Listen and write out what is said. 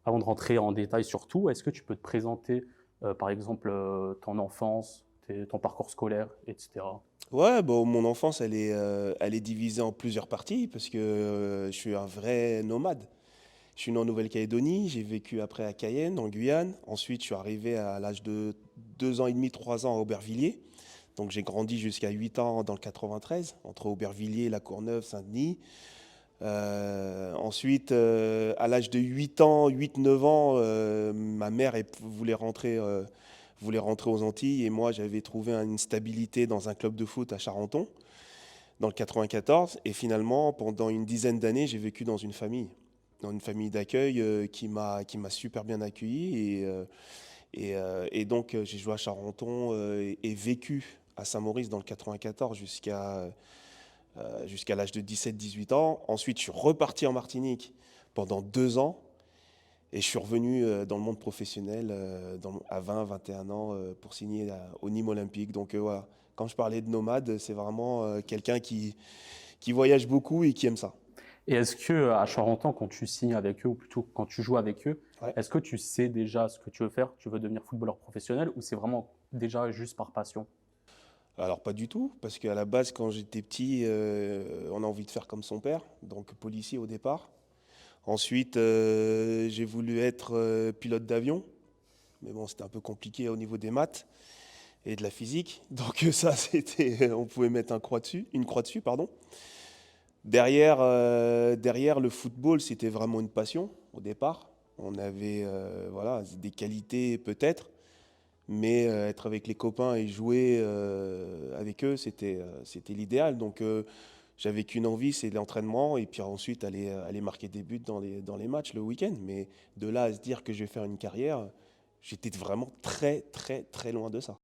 avant de rentrer en détail sur tout, est-ce que tu peux te présenter, par exemple, ton enfance, ton parcours scolaire, et cetera? Ouais, bon, mon enfance, elle est divisée en plusieurs parties parce que je suis un vrai nomade. Je suis né en Nouvelle-Calédonie, j'ai vécu après à Cayenne, en Guyane. Ensuite, je suis arrivé à l'âge de 2 ans et demi, 3 ans à Aubervilliers. Donc j'ai grandi jusqu'à 8 ans dans le 93, entre Aubervilliers, La Courneuve, Saint-Denis. Ensuite, à l'âge de 8 ans, 8-9 ans, ma mère voulait rentrer aux Antilles et moi j'avais trouvé une stabilité dans un club de foot à Charenton, dans le 94. Et finalement, pendant une dizaine d'années, j'ai vécu dans une famille d'accueil qui m'a super bien accueilli. Et donc j'ai joué à Charenton et vécu à Saint-Maurice dans le 94 jusqu'à l'âge de 17-18 ans. Ensuite, je suis reparti en Martinique pendant 2 ans et je suis revenu dans le monde professionnel à 20-21 ans pour signer au Nîmes Olympique. Donc voilà, quand je parlais de nomade, c'est vraiment quelqu'un qui voyage beaucoup et qui aime ça. Et est-ce que à Charenton, quand tu signes avec eux, ou plutôt quand tu joues avec eux, Ouais. est-ce que tu sais déjà ce que tu veux faire? Tu veux devenir footballeur professionnel ou c'est vraiment déjà juste par passion? Alors pas du tout, parce qu'à la base, quand j'étais petit, on a envie de faire comme son père, donc policier au départ. Ensuite, j'ai voulu être pilote d'avion, mais bon, c'était un peu compliqué au niveau des maths et de la physique. Donc ça, on pouvait mettre une croix dessus, pardon. Derrière le football, c'était vraiment une passion au départ. On avait voilà, des qualités peut-être, mais être avec les copains et jouer avec eux, c'était l'idéal. Donc j'avais qu'une envie, c'est l'entraînement et puis ensuite aller marquer des buts dans les matchs le week-end. Mais de là à se dire que je vais faire une carrière, j'étais vraiment très très très loin de ça.